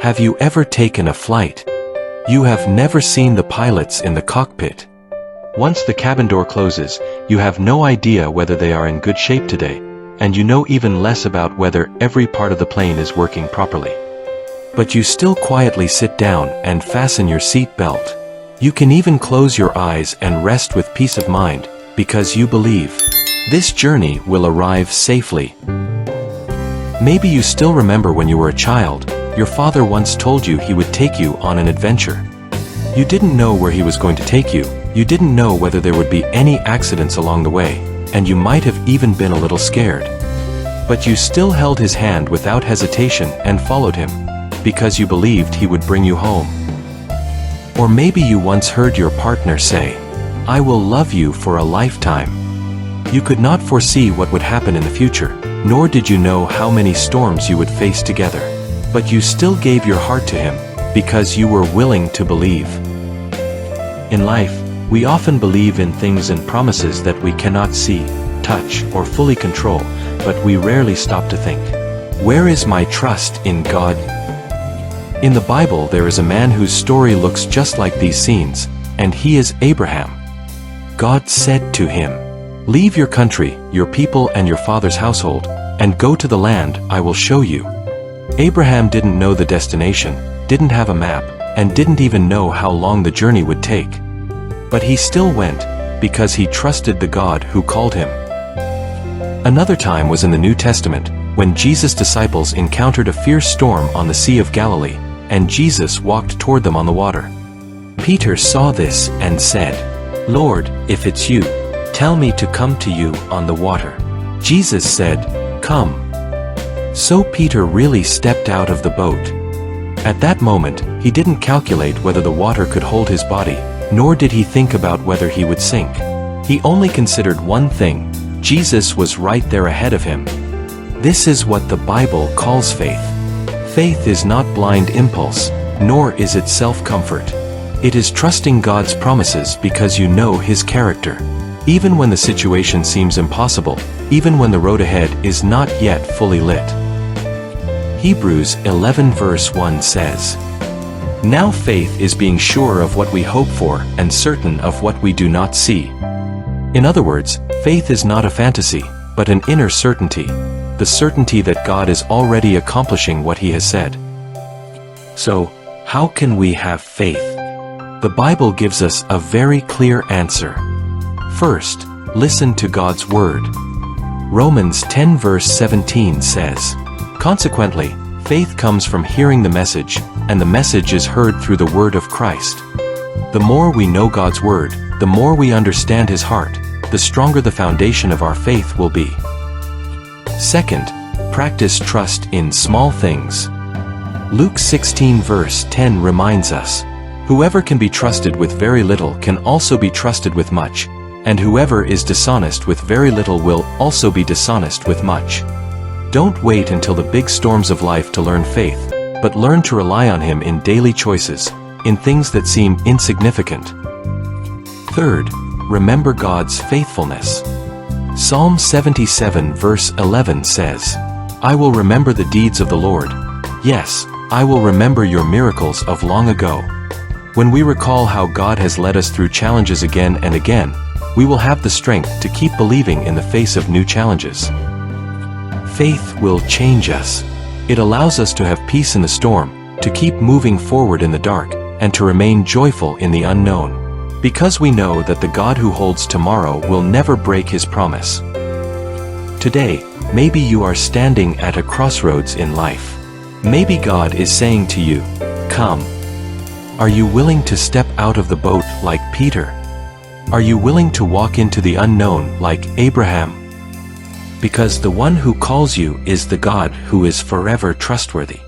Have you ever taken a flight? You have never seen the pilots in the cockpit. Once the cabin door closes, you have no idea whether they are in good shape today, and you know even less about whether every part of the plane is working properly. But you still quietly sit down and fasten your seat belt. You can even close your eyes and rest with peace of mind, because you believe this journey will arrive safely. Maybe you still remember when you were a child, your father once told you he would take you on an adventure. You didn't know where he was going to take you, you didn't know whether there would be any accidents along the way, and you might have even been a little scared. But you still held his hand without hesitation and followed him, because you believed he would bring you home. Or maybe you once heard your partner say, "I will love you for a lifetime." You could not foresee what would happen in the future, nor did you know how many storms you would face together. But you still gave your heart to him, because you were willing to believe. In life, we often believe in things and promises that we cannot see, touch, or fully control, but we rarely stop to think, where is my trust in God? In the Bible there is a man whose story looks just like these scenes, and he is Abraham. God said to him, "Leave your country, your people and your father's household, and go to the land I will show you." Abraham didn't know the destination, didn't have a map, and didn't even know how long the journey would take. But he still went, because he trusted the God who called him. Another time was in the New Testament, when Jesus' disciples encountered a fierce storm on the Sea of Galilee, and Jesus walked toward them on the water. Peter saw this and said, "Lord, if it's you, tell me to come to you on the water." Jesus said, "Come." So Peter really stepped out of the boat. At that moment, he didn't calculate whether the water could hold his body, nor did he think about whether he would sink. He only considered one thing: Jesus was right there ahead of him. This is what the Bible calls faith. Faith is not blind impulse, nor is it self-comfort. It is trusting God's promises because you know His character. Even when the situation seems impossible, even when the road ahead is not yet fully lit. Hebrews 11 verse 1 says, "Now faith is being sure of what we hope for and certain of what we do not see." In other words, faith is not a fantasy, but an inner certainty, the certainty that God is already accomplishing what He has said. So, how can we have faith? The Bible gives us a very clear answer. First, listen to God's Word. Romans 10 verse 17 says, "Consequently, faith comes from hearing the message, and the message is heard through the word of Christ." The more we know God's Word, the more we understand His heart, the stronger the foundation of our faith will be. Second, practice trust in small things. Luke 16 verse 10 reminds us, "Whoever can be trusted with very little can also be trusted with much, and whoever is dishonest with very little will also be dishonest with much." Don't wait until the big storms of life to learn faith, but learn to rely on Him in daily choices, in things that seem insignificant. Third, remember God's faithfulness. Psalm 77 verse 11 says, "I will remember the deeds of the Lord. Yes, I will remember your miracles of long ago." When we recall how God has led us through challenges again and again, we will have the strength to keep believing in the face of new challenges. Faith will change us. It allows us to have peace in the storm, to keep moving forward in the dark, and to remain joyful in the unknown. Because we know that the God who holds tomorrow will never break His promise. Today, maybe you are standing at a crossroads in life. Maybe God is saying to you, "Come." Are you willing to step out of the boat like Peter? Are you willing to walk into the unknown like Abraham? Because the one who calls you is the God who is forever trustworthy.